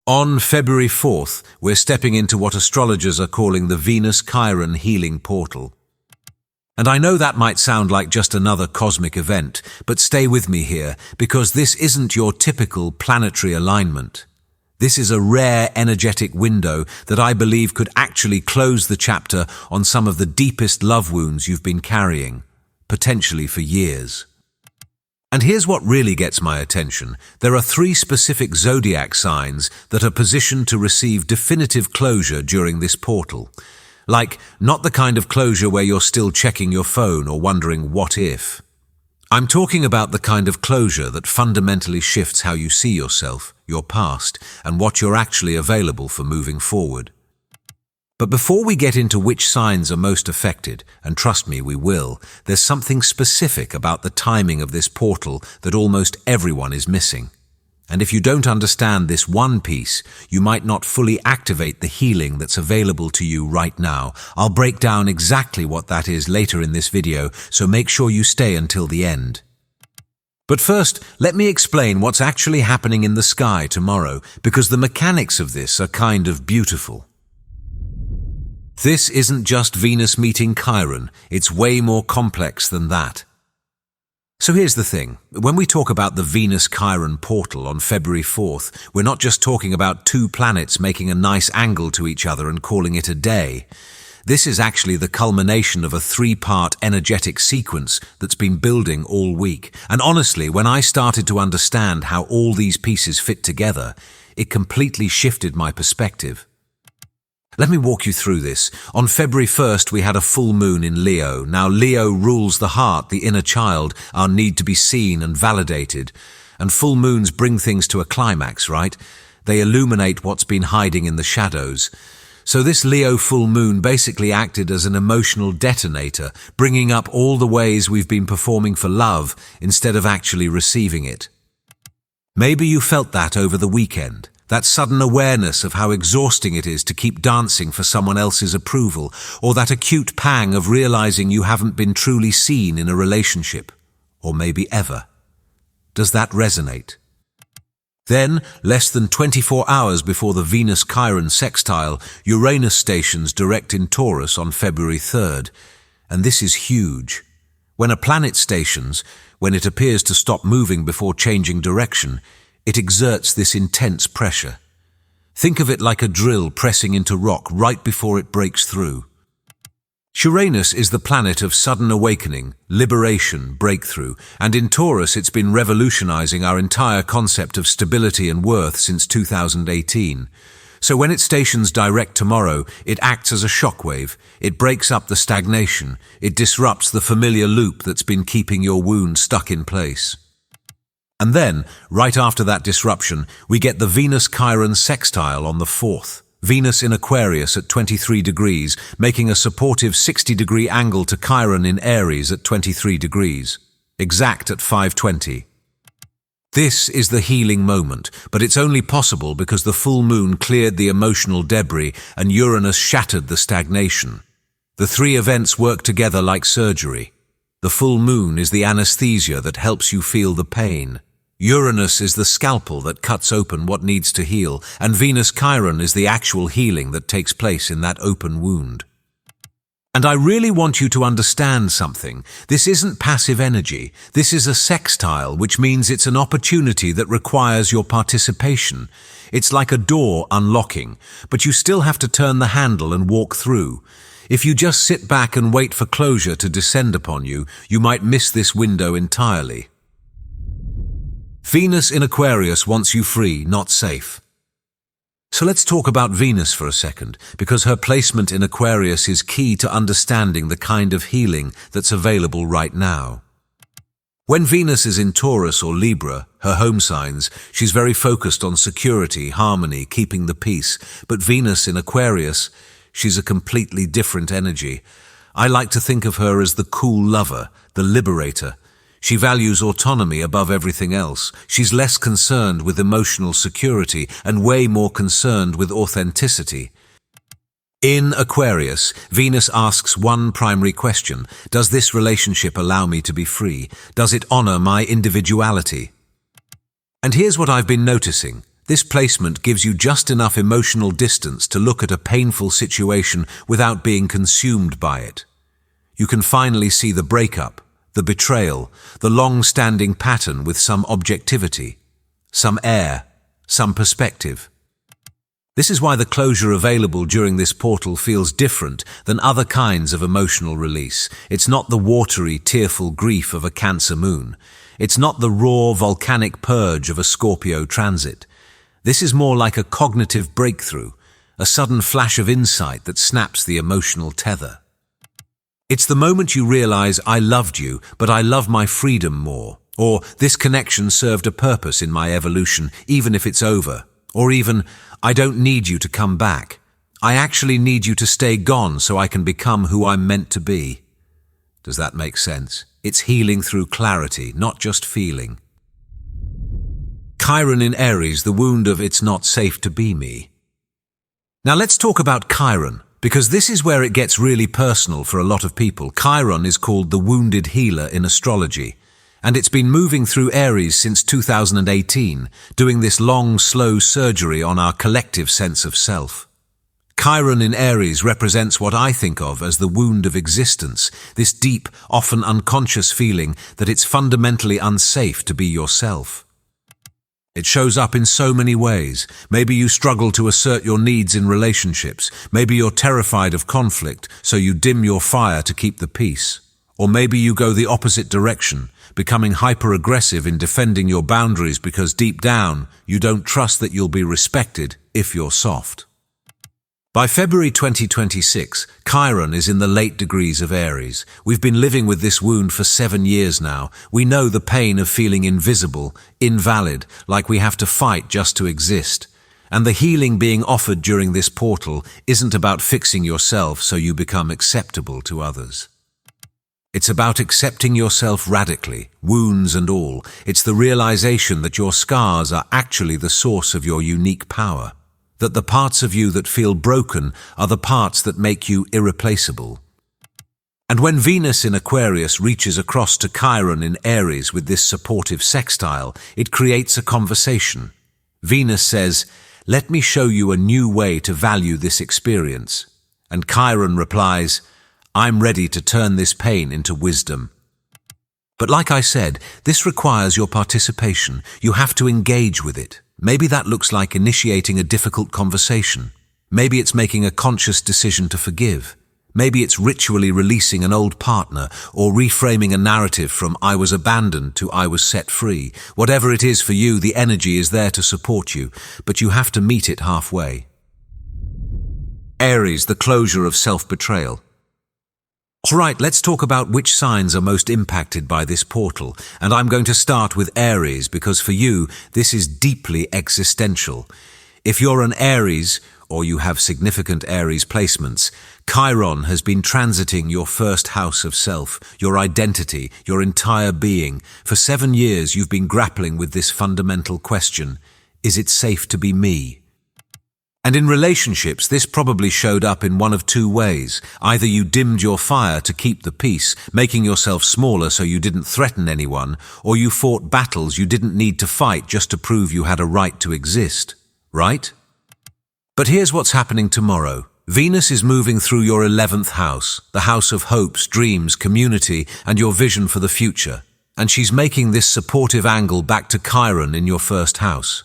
On February 4th, we're stepping into what astrologers are calling the Venus-Chiron healing portal. And I know that might sound like just another cosmic event, but stay with me here, because this isn't your typical planetary alignment. This is a rare energetic window that I believe could actually close the chapter on some of the deepest love wounds you've been carrying, potentially for years. And here's what really gets my attention. There are 3 specific zodiac signs that are positioned to receive definitive closure during this portal. Like, not the kind of closure where you're still checking your phone or wondering what if. I'm talking about the kind of closure that fundamentally shifts how you see yourself, your past, and what you're actually available for moving forward. But before we get into which signs are most affected, and trust me, we will, there's something specific about the timing of this portal that almost everyone is missing. And if you don't understand this one piece, you might not fully activate the healing that's available to you right now. I'll break down exactly what that is later in this video, so make sure you stay until the end. But first, let me explain what's actually happening in the sky tomorrow, because the mechanics of this are kind of beautiful. This isn't just Venus meeting Chiron, it's way more complex than that. So here's the thing, when we talk about the Venus-Chiron portal on February 4th, we're not just talking about 2 planets making a nice angle to each other and calling it a day. This is actually the culmination of a 3-part energetic sequence that's been building all week. And honestly, when I started to understand how all these pieces fit together, it completely shifted my perspective. Let me walk you through this. On February 1st, we had a full moon in Leo. Now, Leo rules the heart, the inner child, our need to be seen and validated. And full moons bring things to a climax, right? They illuminate what's been hiding in the shadows. So this Leo full moon basically acted as an emotional detonator, bringing up all the ways we've been performing for love instead of actually receiving it. Maybe you felt that over the weekend. That sudden awareness of how exhausting it is to keep dancing for someone else's approval, or that acute pang of realizing you haven't been truly seen in a relationship, or maybe ever. Does that resonate? Then, less than 24 hours before the Venus-Chiron sextile, Uranus stations direct in Taurus on February 3rd. And this is huge. When a planet stations, when it appears to stop moving before changing direction, it exerts this intense pressure. Think of it like a drill pressing into rock right before it breaks through. Uranus is the planet of sudden awakening, liberation, breakthrough, and in Taurus it's been revolutionizing our entire concept of stability and worth since 2018. So when it stations direct tomorrow, it acts as a shockwave. It breaks up the stagnation. It disrupts the familiar loop that's been keeping your wound stuck in place. And then, right after that disruption, we get the Venus-Chiron sextile on the 4th. Venus in Aquarius at 23 degrees, making a supportive 60-degree angle to Chiron in Aries at 23 degrees. Exact at 5:20. This is the healing moment, but it's only possible because the full moon cleared the emotional debris and Uranus shattered the stagnation. The 3 events work together like surgery. The full moon is the anesthesia that helps you feel the pain. Uranus is the scalpel that cuts open what needs to heal, and Venus-Chiron is the actual healing that takes place in that open wound. And I really want you to understand something. This isn't passive energy. This is a sextile, which means it's an opportunity that requires your participation. It's like a door unlocking, but you still have to turn the handle and walk through. If you just sit back and wait for closure to descend upon you, you might miss this window entirely. Venus in Aquarius wants you free, not safe. So let's talk about Venus for a second, because her placement in Aquarius is key to understanding the kind of healing that's available right now. When Venus is in Taurus or Libra, her home signs, she's very focused on security, harmony, keeping the peace. But Venus in Aquarius, she's a completely different energy. I like to think of her as the cool lover, the liberator. She values autonomy above everything else. She's less concerned with emotional security and way more concerned with authenticity. In Aquarius, Venus asks one primary question: does this relationship allow me to be free? Does it honor my individuality? And here's what I've been noticing. This placement gives you just enough emotional distance to look at a painful situation without being consumed by it. You can finally see the breakup, the betrayal, the long-standing pattern with some objectivity, some air, some perspective. This is why the closure available during this portal feels different than other kinds of emotional release. It's not the watery, tearful grief of a Cancer moon. It's not the raw, volcanic purge of a Scorpio transit. This is more like a cognitive breakthrough, a sudden flash of insight that snaps the emotional tether. It's the moment you realize, I loved you, but I love my freedom more. Or, this connection served a purpose in my evolution, even if it's over. Or even, I don't need you to come back. I actually need you to stay gone so I can become who I'm meant to be. Does that make sense? It's healing through clarity, not just feeling. Chiron in Aries, the wound of it's not safe to be me. Now let's talk about Chiron, because this is where it gets really personal for a lot of people. Chiron is called the wounded healer in astrology, and it's been moving through Aries since 2018, doing this long, slow surgery on our collective sense of self. Chiron in Aries represents what I think of as the wound of existence, this deep, often unconscious feeling that it's fundamentally unsafe to be yourself. It shows up in so many ways. Maybe you struggle to assert your needs in relationships. Maybe you're terrified of conflict, so you dim your fire to keep the peace. Or maybe you go the opposite direction, becoming hyper-aggressive in defending your boundaries because deep down, you don't trust that you'll be respected if you're soft. By February 2026, Chiron is in the late degrees of Aries. We've been living with this wound for 7 years now. We know the pain of feeling invisible, invalid, like we have to fight just to exist. And the healing being offered during this portal isn't about fixing yourself so you become acceptable to others. It's about accepting yourself radically, wounds and all. It's the realization that your scars are actually the source of your unique power. That the parts of you that feel broken are the parts that make you irreplaceable. And when Venus in Aquarius reaches across to Chiron in Aries with this supportive sextile, it creates a conversation. Venus says, "Let me show you a new way to value this experience." And Chiron replies, "I'm ready to turn this pain into wisdom." But like I said, this requires your participation. You have to engage with it. Maybe that looks like initiating a difficult conversation. Maybe it's making a conscious decision to forgive. Maybe it's ritually releasing an old partner or reframing a narrative from "I was abandoned" to "I was set free." Whatever it is for you, the energy is there to support you, but you have to meet it halfway. Aries, the closure of self-betrayal. All right, let's talk about which signs are most impacted by this portal. And I'm going to start with Aries because for you, this is deeply existential. If you're an Aries, or you have significant Aries placements, Chiron has been transiting your first house of self, your identity, your entire being. For 7 years, you've been grappling with this fundamental question: is it safe to be me? And in relationships, this probably showed up in one of 2 ways. Either you dimmed your fire to keep the peace, making yourself smaller so you didn't threaten anyone, or you fought battles you didn't need to fight just to prove you had a right to exist, right? But here's what's happening tomorrow. Venus is moving through your 11th house, the house of hopes, dreams, community, and your vision for the future. And she's making this supportive angle back to Chiron in your first house.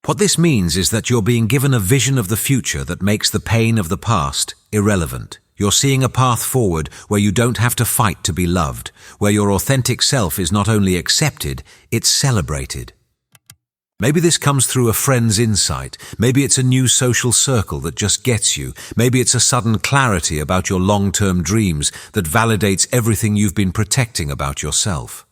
What this means is that you're being given a vision of the future that makes the pain of the past irrelevant. You're seeing a path forward where you don't have to fight to be loved, where your authentic self is not only accepted, it's celebrated. Maybe this comes through a friend's insight. Maybe it's a new social circle that just gets you. Maybe it's a sudden clarity about your long-term dreams that validates everything you've been protecting about yourself.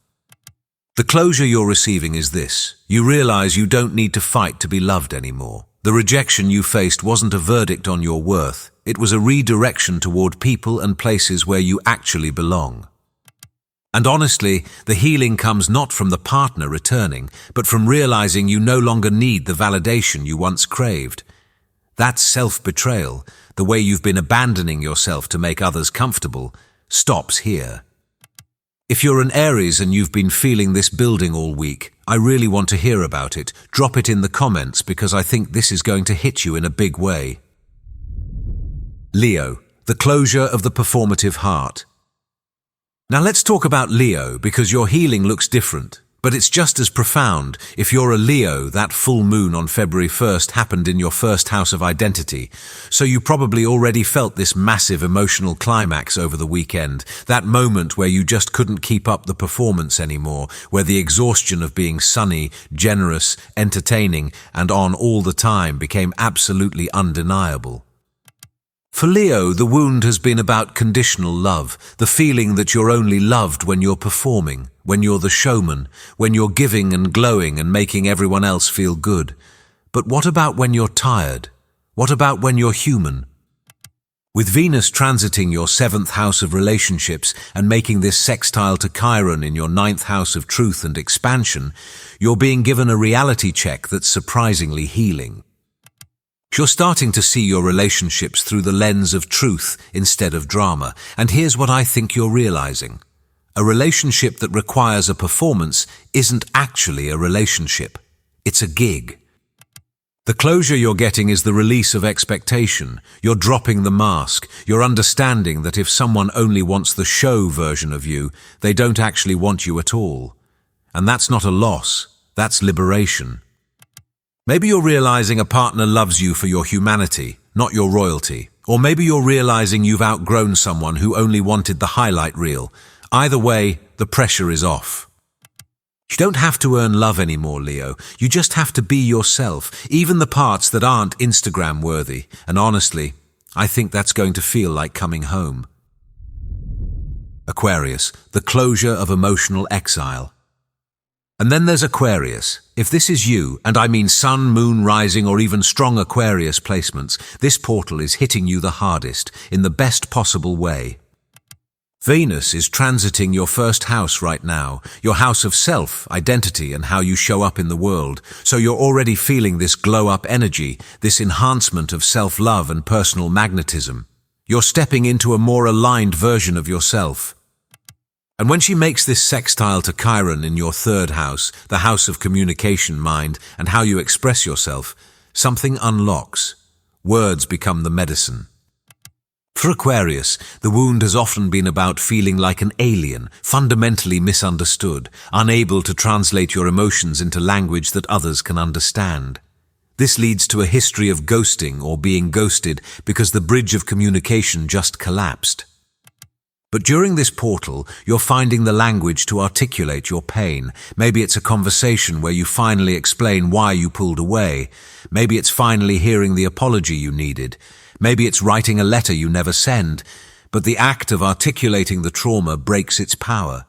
The closure you're receiving is this. You realize you don't need to fight to be loved anymore. The rejection you faced wasn't a verdict on your worth. It was a redirection toward people and places where you actually belong. And honestly, the healing comes not from the partner returning, but from realizing you no longer need the validation you once craved. That self-betrayal, the way you've been abandoning yourself to make others comfortable, stops here. If you're an Aries and you've been feeling this building all week, I really want to hear about it. Drop it in the comments because I think this is going to hit you in a big way. Leo, the closure of the performative heart. Now let's talk about Leo because your healing looks different, but it's just as profound. If you're a Leo, that full moon on February 1st happened in your first house of identity, so you probably already felt this massive emotional climax over the weekend, that moment where you just couldn't keep up the performance anymore, where the exhaustion of being sunny, generous, entertaining, and on all the time became absolutely undeniable. For Leo, the wound has been about conditional love, the feeling that you're only loved when you're performing, when you're the showman, when you're giving and glowing and making everyone else feel good. But what about when you're tired? What about when you're human? With Venus transiting your 7th house of relationships and making this sextile to Chiron in your 9th house of truth and expansion, you're being given a reality check that's surprisingly healing. You're starting to see your relationships through the lens of truth instead of drama, and here's what I think you're realizing. A relationship that requires a performance isn't actually a relationship. It's a gig. The closure you're getting is the release of expectation. You're dropping the mask. You're understanding that if someone only wants the show version of you, they don't actually want you at all. And that's not a loss. That's liberation. Maybe you're realizing a partner loves you for your humanity, not your royalty. Or maybe you're realizing you've outgrown someone who only wanted the highlight reel. Either way, the pressure is off. You don't have to earn love anymore, Leo. You just have to be yourself, even the parts that aren't Instagram worthy. And honestly, I think that's going to feel like coming home. Aquarius, the closure of emotional exile. And then there's Aquarius. If this is you, and I mean sun, moon, rising, or even strong Aquarius placements, this portal is hitting you the hardest, in the best possible way. Venus is transiting your 1st house right now, your house of self, identity, and how you show up in the world. So you're already feeling this glow-up energy, this enhancement of self-love and personal magnetism. You're stepping into a more aligned version of yourself. And when she makes this sextile to Chiron in your 3rd house, the house of communication, mind, and how you express yourself, something unlocks. Words become the medicine. For Aquarius, the wound has often been about feeling like an alien, fundamentally misunderstood, unable to translate your emotions into language that others can understand. This leads to a history of ghosting or being ghosted because the bridge of communication just collapsed. But during this portal, you're finding the language to articulate your pain. Maybe it's a conversation where you finally explain why you pulled away. Maybe it's finally hearing the apology you needed. Maybe it's writing a letter you never send. But the act of articulating the trauma breaks its power.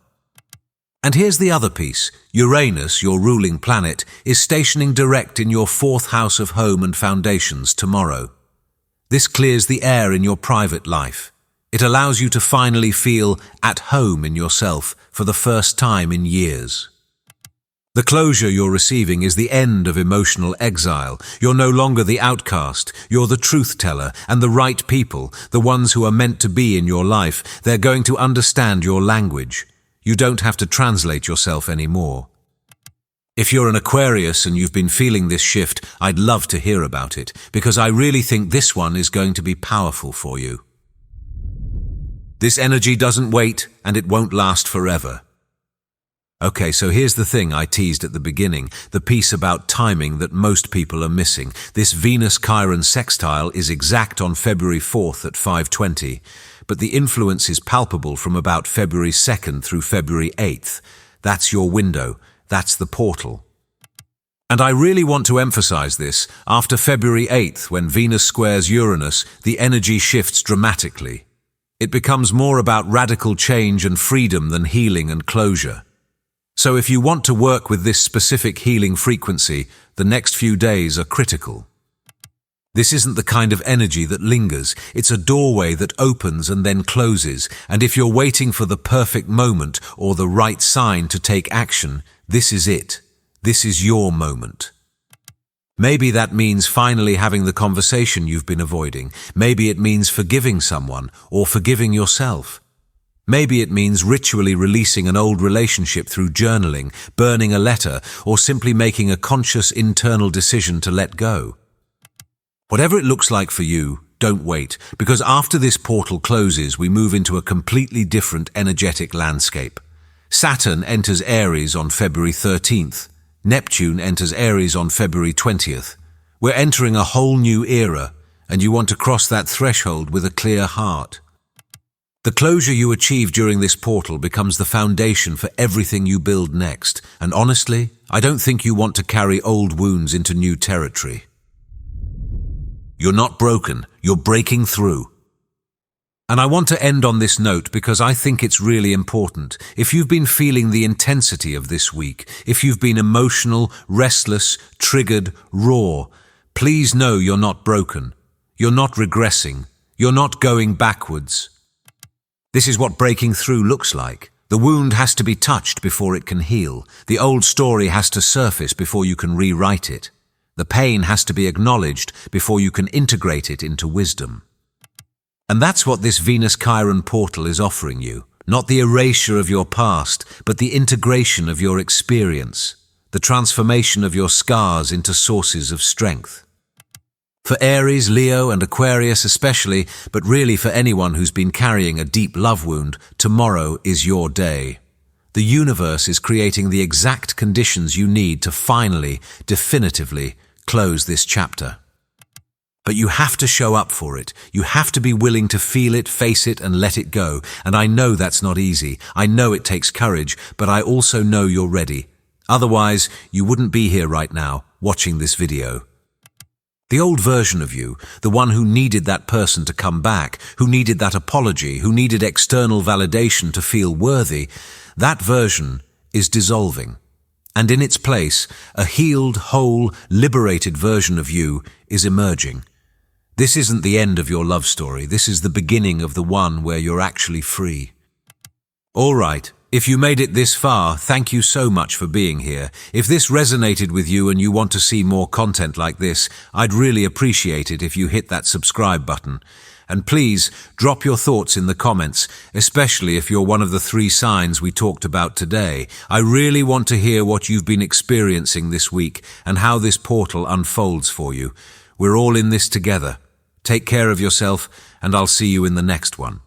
And here's the other piece. Uranus, your ruling planet, is stationing direct in your 4th house of home and foundations tomorrow. This clears the air in your private life. It allows you to finally feel at home in yourself for the first time in years. The closure you're receiving is the end of emotional exile. You're no longer the outcast. You're the truth teller, and the right people, the ones who are meant to be in your life, they're going to understand your language. You don't have to translate yourself anymore. If you're an Aquarius and you've been feeling this shift, I'd love to hear about it, because I really think this one is going to be powerful for you. This energy doesn't wait, and it won't last forever. Okay, so here's the thing I teased at the beginning, the piece about timing that most people are missing. This Venus-Chiron sextile is exact on February 4th at 5:20, but the influence is palpable from about February 2nd through February 8th. That's your window. That's the portal. And I really want to emphasize this. After February 8th, when Venus squares Uranus, the energy shifts dramatically. It becomes more about radical change and freedom than healing and closure. So if you want to work with this specific healing frequency, the next few days are critical. This isn't the kind of energy that lingers. It's a doorway that opens and then closes. And if you're waiting for the perfect moment or the right sign to take action, this is it. This is your moment. Maybe that means finally having the conversation you've been avoiding. Maybe it means forgiving someone or forgiving yourself. Maybe it means ritually releasing an old relationship through journaling, burning a letter, or simply making a conscious internal decision to let go. Whatever it looks like for you, don't wait, because after this portal closes, we move into a completely different energetic landscape. Saturn enters Aries on February 13th. Neptune enters Aries on February 20th. We're entering a whole new era, and you want to cross that threshold with a clear heart. The closure you achieve during this portal becomes the foundation for everything you build next, and honestly, I don't think you want to carry old wounds into new territory. You're not broken, you're breaking through. And I want to end on this note because I think it's really important. If you've been feeling the intensity of this week, if you've been emotional, restless, triggered, raw, please know you're not broken. You're not regressing. You're not going backwards. This is what breaking through looks like. The wound has to be touched before it can heal. The old story has to surface before you can rewrite it. The pain has to be acknowledged before you can integrate it into wisdom. And that's what this Venus-Chiron portal is offering you. Not the erasure of your past, but the integration of your experience. The transformation of your scars into sources of strength. For Aries, Leo, and Aquarius especially, but really for anyone who's been carrying a deep love wound, tomorrow is your day. The universe is creating the exact conditions you need to finally, definitively, close this chapter. But you have to show up for it. You have to be willing to feel it, face it, and let it go. And I know that's not easy. I know it takes courage, but I also know you're ready. Otherwise, you wouldn't be here right now, watching this video. The old version of you, the one who needed that person to come back, who needed that apology, who needed external validation to feel worthy, that version is dissolving. And in its place, a healed, whole, liberated version of you is emerging. This isn't the end of your love story. This is the beginning of the one where you're actually free. All right. If you made it this far, thank you so much for being here. If this resonated with you and you want to see more content like this, I'd really appreciate it if you hit that subscribe button. And please, drop your thoughts in the comments, especially if you're one of the 3 signs we talked about today. I really want to hear what you've been experiencing this week and how this portal unfolds for you. We're all in this together. Take care of yourself, and I'll see you in the next one.